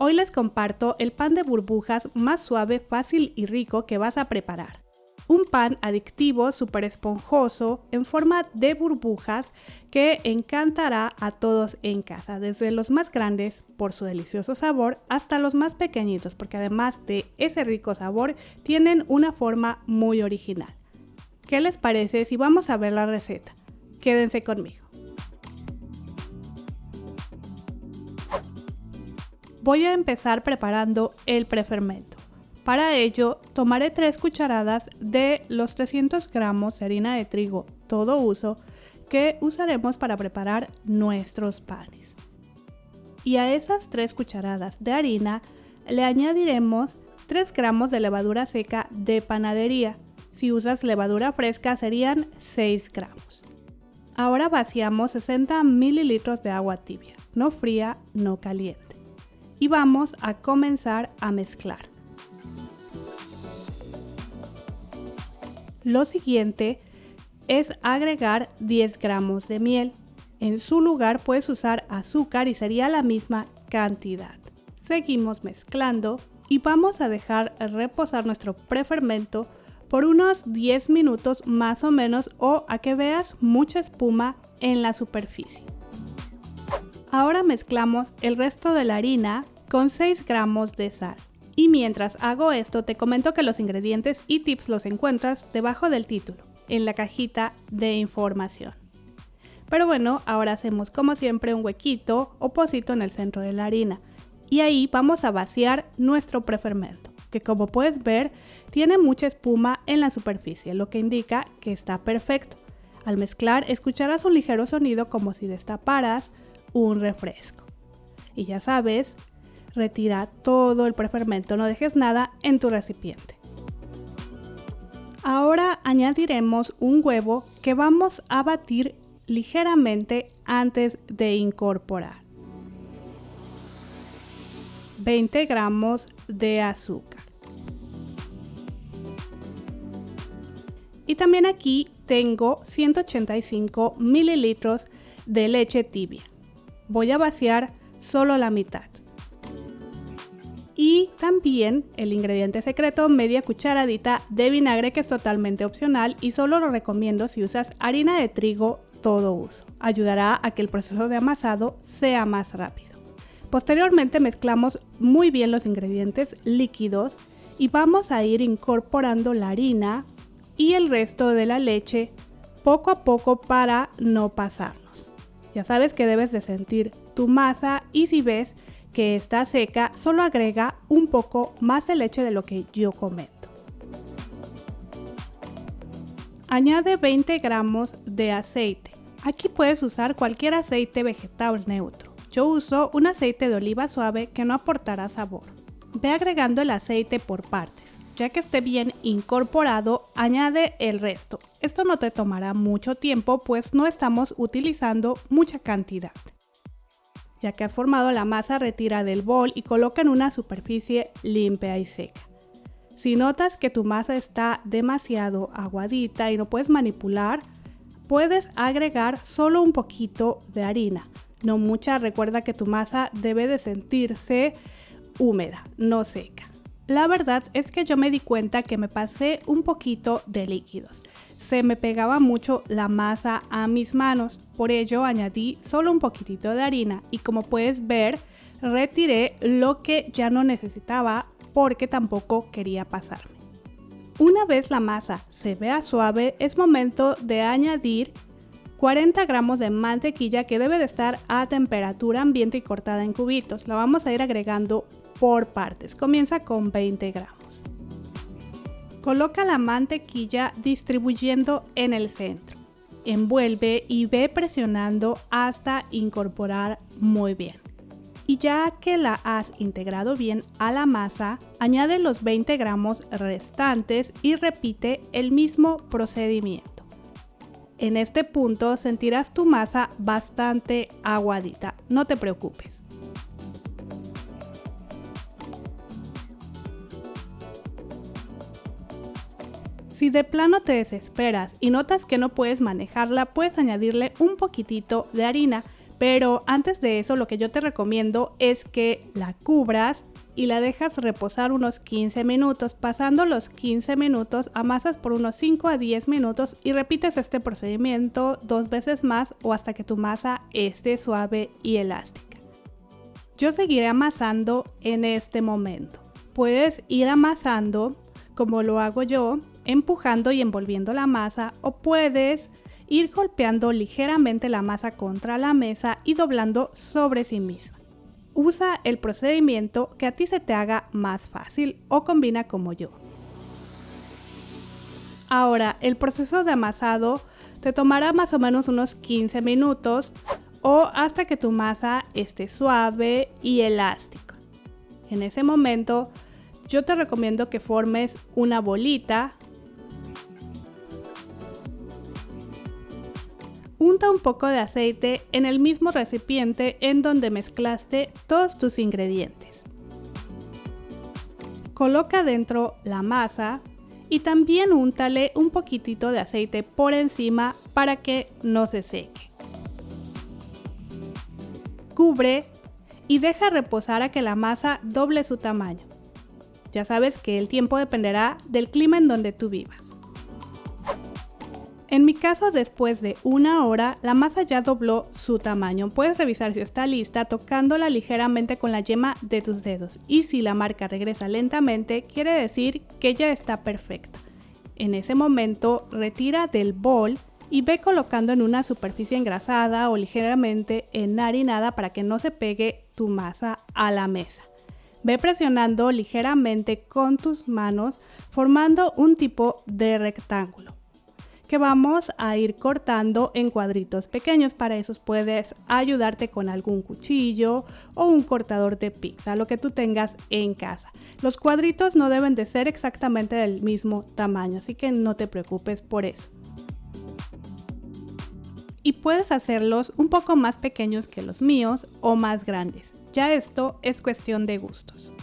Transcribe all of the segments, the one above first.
Hoy les comparto el pan de burbujas más suave, fácil y rico que vas a preparar. Un pan adictivo, súper esponjoso, en forma de burbujas que encantará a todos en casa, desde los más grandes por su delicioso sabor hasta los más pequeñitos, porque además de ese rico sabor, tienen una forma muy original. ¿Qué les parece si vamos a ver la receta? Quédense conmigo. Voy a empezar preparando el prefermento. Para ello, tomaré 3 cucharadas de los 300 gramos de harina de trigo todo uso que usaremos para preparar nuestros panes. Y a esas 3 cucharadas de harina le añadiremos 3 gramos de levadura seca de panadería. Si usas levadura fresca serían 6 gramos. Ahora vaciamos 60 mililitros de agua tibia, no fría, no caliente. Y vamos a comenzar a mezclar. Lo siguiente es agregar 10 gramos de miel. En su lugar puedes usar azúcar y sería la misma cantidad. Seguimos mezclando y vamos a dejar reposar nuestro prefermento por unos 10 minutos más o menos o a que veas mucha espuma en la superficie. Ahora mezclamos el resto de la harina con 6 gramos de sal. Y mientras hago esto, te comento que los ingredientes y tips los encuentras debajo del título, en la cajita de información. Pero bueno, ahora hacemos como siempre un huequito o pocito en el centro de la harina. Y ahí vamos a vaciar nuestro prefermento, que como puedes ver, tiene mucha espuma en la superficie, lo que indica que está perfecto. Al mezclar, escucharás un ligero sonido como si destaparas un refresco. Y ya sabes, retira todo el prefermento, no dejes nada en tu recipiente. Ahora añadiremos un huevo que vamos a batir ligeramente antes de incorporar. 20 gramos de azúcar. Y también aquí tengo 185 mililitros de leche tibia. Voy a vaciar solo la mitad. Y también el ingrediente secreto, media cucharadita de vinagre, que es totalmente opcional y solo lo recomiendo si usas harina de trigo todo uso. Ayudará a que el proceso de amasado sea más rápido. Posteriormente mezclamos muy bien los ingredientes líquidos y vamos a ir incorporando la harina y el resto de la leche poco a poco para no pasarnos. Ya sabes que debes de sentir tu masa y si ves que está seca, solo agrega un poco más de leche de lo que yo comento. Añade 20 gramos de aceite. Aquí puedes usar cualquier aceite vegetal neutro. Yo uso un aceite de oliva suave que no aportará sabor. Ve agregando el aceite por partes. Ya que esté bien incorporado, añade el resto. Esto no te tomará mucho tiempo, pues no estamos utilizando mucha cantidad. Ya que has formado la masa, retira del bol y coloca en una superficie limpia y seca. Si notas que tu masa está demasiado aguadita y no puedes manipular, puedes agregar solo un poquito de harina, no mucha. Recuerda que tu masa debe de sentirse húmeda, no seca. La verdad es que yo me di cuenta que me pasé un poquito de líquidos. Se me pegaba mucho la masa a mis manos, por ello añadí solo un poquitito de harina y como puedes ver, retiré lo que ya no necesitaba porque tampoco quería pasarme. Una vez la masa se vea suave, es momento de añadir 40 gramos de mantequilla que debe de estar a temperatura ambiente y cortada en cubitos. La vamos a ir agregando por partes. Comienza con 20 gramos. Coloca la mantequilla distribuyendo en el centro. Envuelve y ve presionando hasta incorporar muy bien. Y ya que la has integrado bien a la masa, añade los 20 gramos restantes y repite el mismo procedimiento. En este punto sentirás tu masa bastante aguadita, no te preocupes. Si de plano te desesperas y notas que no puedes manejarla, puedes añadirle un poquitito de harina, Pero antes de eso, lo que yo te recomiendo es que la cubras y la dejas reposar unos 15 minutos. Pasando los 15 minutos, amasas por unos 5 a 10 minutos y repites este procedimiento 2 veces más o hasta que tu masa esté suave y elástica. Yo seguiré amasando en este momento. Puedes ir amasando como lo hago yo, empujando y envolviendo la masa, o puedes ir golpeando ligeramente la masa contra la mesa y doblando sobre sí misma. Usa el procedimiento que a ti se te haga más fácil o combina como yo. Ahora, el proceso de amasado te tomará más o menos unos 15 minutos o hasta que tu masa esté suave y elástica. En ese momento, yo te recomiendo que formes una bolita. Unta un poco de aceite en el mismo recipiente en donde mezclaste todos tus ingredientes. Coloca dentro la masa y también úntale un poquitito de aceite por encima para que no se seque. Cubre y deja reposar a que la masa doble su tamaño. Ya sabes que el tiempo dependerá del clima en donde tú vivas. En mi caso, después de 1 hora, la masa ya dobló su tamaño. Puedes revisar si está lista tocándola ligeramente con la yema de tus dedos. Y si la marca regresa lentamente, quiere decir que ya está perfecta. En ese momento, retira del bol y ve colocando en una superficie engrasada o ligeramente enharinada para que no se pegue tu masa a la mesa. Ve presionando ligeramente con tus manos, formando un tipo de rectángulo que vamos a ir cortando en cuadritos pequeños. Para eso puedes ayudarte con algún cuchillo o un cortador de pizza, lo que tú tengas en casa. Los cuadritos no deben de ser exactamente del mismo tamaño, así que no te preocupes por eso. Y puedes hacerlos un poco más pequeños que los míos o más grandes. Ya esto es cuestión de gustos.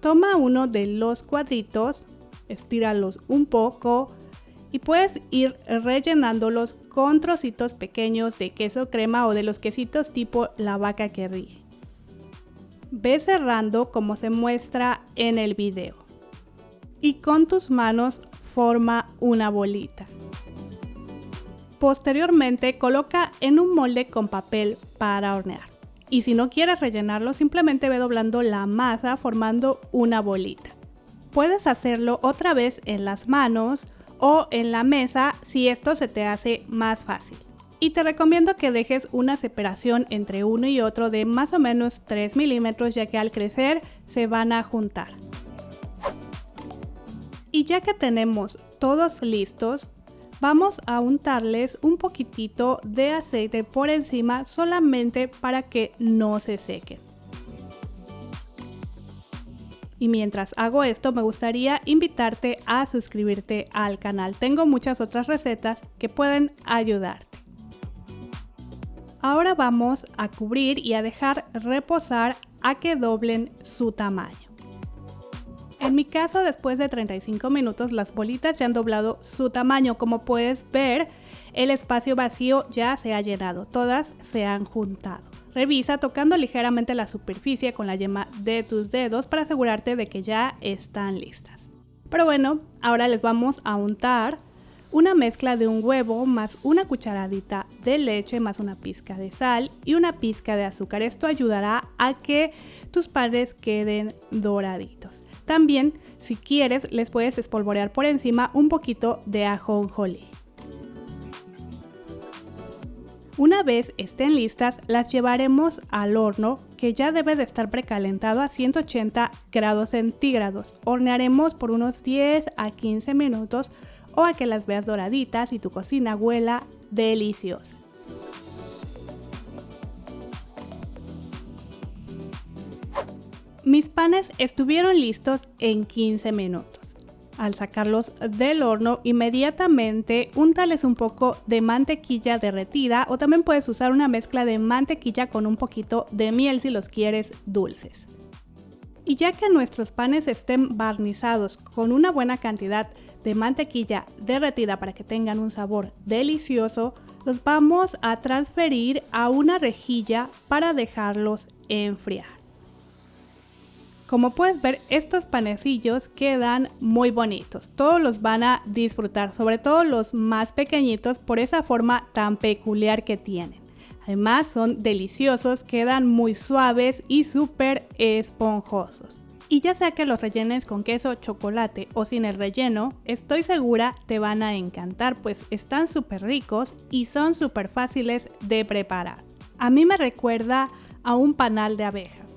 Toma uno de los cuadritos, estíralos un poco y puedes ir rellenándolos con trocitos pequeños de queso crema o de los quesitos tipo la vaca que ríe. Ve cerrando como se muestra en el video y con tus manos forma una bolita. Posteriormente, coloca en un molde con papel para hornear. Y si no quieres rellenarlo, simplemente ve doblando la masa formando una bolita. Puedes hacerlo otra vez en las manos o en la mesa si esto se te hace más fácil. Y te recomiendo que dejes una separación entre uno y otro de más o menos 3 milímetros, ya que al crecer se van a juntar. Y ya que tenemos todos listos, vamos a untarles un poquitito de aceite por encima solamente para que no se sequen. Y mientras hago esto, me gustaría invitarte a suscribirte al canal. Tengo muchas otras recetas que pueden ayudarte. Ahora vamos a cubrir y a dejar reposar a que doblen su tamaño. En mi caso, después de 35 minutos, las bolitas ya han doblado su tamaño. Como puedes ver, el espacio vacío ya se ha llenado, todas se han juntado. Revisa tocando ligeramente la superficie con la yema de tus dedos para asegurarte de que ya están listas. Pero bueno, ahora les vamos a untar una mezcla de un huevo más una cucharadita de leche más una pizca de sal y una pizca de azúcar. Esto ayudará a que tus panes queden doraditos. También, si quieres, les puedes espolvorear por encima un poquito de ajonjolí. Una vez estén listas, las llevaremos al horno, que ya debe de estar precalentado a 180 grados centígrados. Hornearemos por unos 10 a 15 minutos o a que las veas doraditas y tu cocina huela deliciosa. Mis panes estuvieron listos en 15 minutos. Al sacarlos del horno, inmediatamente úntales un poco de mantequilla derretida o también puedes usar una mezcla de mantequilla con un poquito de miel si los quieres dulces. Y ya que nuestros panes estén barnizados con una buena cantidad de mantequilla derretida para que tengan un sabor delicioso, Los vamos a transferir a una rejilla para dejarlos enfriar. Como puedes ver, estos panecillos quedan muy bonitos. Todos los van a disfrutar, sobre todo los más pequeñitos, por esa forma tan peculiar que tienen. Además son deliciosos, quedan muy suaves y súper esponjosos. Y ya sea que los rellenes con queso, chocolate o sin el relleno, estoy segura te van a encantar, pues están súper ricos y son súper fáciles de preparar. A mí me recuerda a un panal de abejas.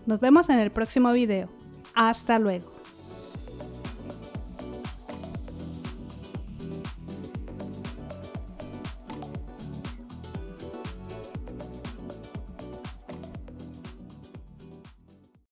Nos vemos en el próximo video. Hasta luego.